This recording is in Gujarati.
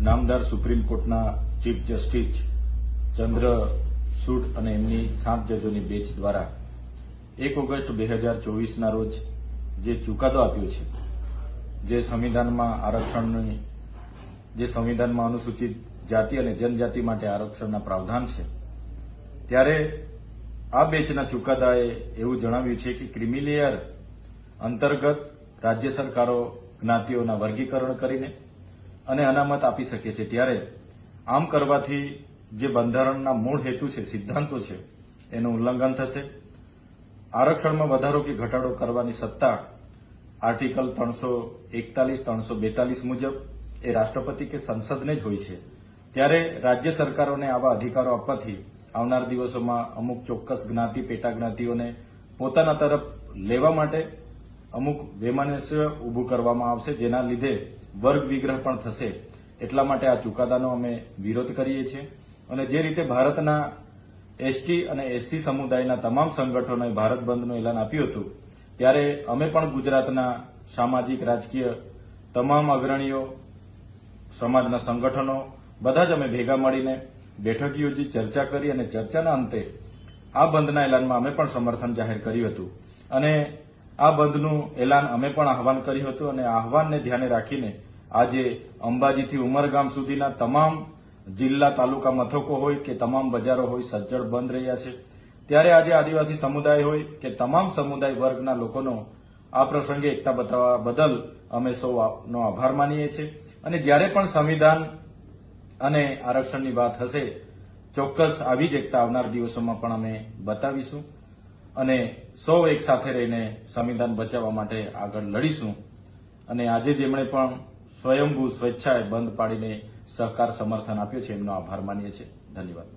નામદાર સુપ્રીમ કોર્ટના ચીફ જસ્ટિસ ચંદ્રચૂડ અને એમની 7 જજોની બેન્ચ દ્વારા 1 ઓગસ્ટ 2024ના રોજ જે ચુકાદો આપ્યો છે, જે સંવિધાનમાં આરક્ષણની જે સંવિધાનમાં અનુસૂચિત જાતિ અને જનજાતિ માટે આરક્ષણના પ્રાવધાન છે, ત્યારે આ બેન્ચના ચુકાદાએ એવું જણાવ્યું છે કે ક્રિમિલેયર અંતર્ગત રાજ્ય સરકારો જ્ઞાતિઓના વર્ગીકરણ કરીને અને અનામત આપી શકે છે। ત્યારે આમ કરવાથી જે બંધારણના મૂળ હેતુ છે, સિદ્ધાંતો છે, એનું ઉલ્લંઘન થશે। આરક્ષણમાં વધારો કે ઘટાડો કરવાની સત્તા આર્ટિકલ 341, 342 મુજબ એ રાષ્ટ્રપતિ કે સંસદને જ હોય છે। ત્યારે રાજ્ય સરકારોને આવા અધિકારો આપવાથી આવનાર દિવસોમાં અમુક ચોક્કસ જ્ઞાતિ, પેટા જ્ઞાતિઓને પોતાના તરફ લેવા માટે અમુક વૈમનસ્ય ઉભું કરવામાં આવશે, જેના લીધે વર્ગ વિગ્રહ પણ થશે। એટલા માટે આ ચુકાદાનો અમે વિરોધ કરીએ છીએ અને જે રીતે ભારતના એસટી અને એસસી સમુદાયના તમામ સંગઠનોએ ભારત બંધનું એલાન આપ્યું હતું, ત્યારે અમે પણ ગુજરાતના સામાજિક, રાજકીય તમામ અગ્રણીઓ, સમાજના સંગઠનો બધા જ અમે ભેગા મળીને બેઠક યોજી, ચર્ચા કરી અને ચર્ચાના અંતે આ બંધના એલાનમાં અમે પણ સમર્થન જાહેર કર્યું હતું અને આ બંધનું એલાન અમે પણ આહવાન કર્યું હતું અને આહવાનને ધ્યાને રાખીને આજે અંબાજીથી ઉમરગામ સુધીના તમામ જિલ્લા, તાલુકા મથકો હોય કે તમામ બજારો હોય, સજ્જડ બંધ રહ્યા છે। ત્યારે આજે આદિવાસી સમુદાય હોય કે તમામ સમુદાય વર્ગના લોકોનો આ પ્રસંગે એકતા બતાવવા બદલ અમે સૌનો આભાર માનીએ છીએ અને જ્યારે પણ સંવિધાન અને આરક્ષણની વાત હશે, ચોક્કસ આવી જ એકતા આવનાર દિવસોમાં પણ અમે બતાવીશું અને સૌ એક સાથે રહીને સંવિધાન બચાવવા માટે આગળ લડીશું। અને આજે જેમણે પણ સ્વયંભૂ સ્વેચ્છાએ બંધ પાડીને સહકાર, સમર્થન આપ્યું છે, એમનો આભાર માનીએ છીએ। ધન્યવાદ।